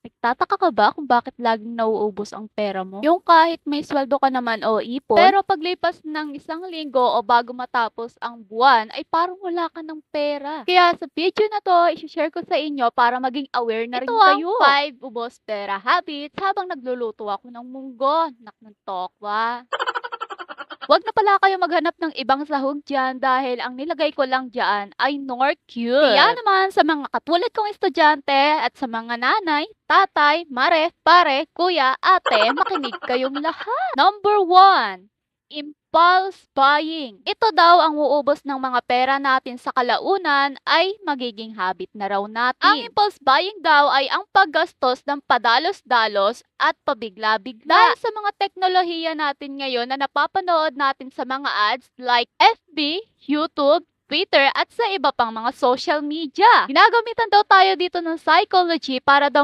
Nagtataka ka ba kung bakit laging nauubos ang pera mo? Yung kahit may sweldo ka naman o ipon, pero paglipas ng isang linggo o bago matapos ang buwan, ay parang wala ka ng pera. Kaya sa video na to, isi-share ko sa inyo para maging aware na rin kayo. Ito ang 5 ubos pera habits habang nagluluto ako ng munggo. Ng tokwa. Wag na pala kayo maghanap ng ibang sahog dyan dahil ang nilagay ko lang dyan ay Nor Cute. Kaya naman sa mga katulad kong estudyante at sa mga nanay, tatay, mare, pare, kuya, ate, makinig kayong lahat. Number 1. Impulse buying. Ito daw ang uubos ng mga pera natin sa kalaunan ay magiging habit na raw natin. Ang impulse buying daw ay ang paggastos ng padalos-dalos at pabigla-bigla. Dahil sa mga teknolohiya natin ngayon na napapanood natin sa mga ads like FB, YouTube, Twitter at sa iba pang mga social media. Ginagamitan daw tayo dito ng psychology para daw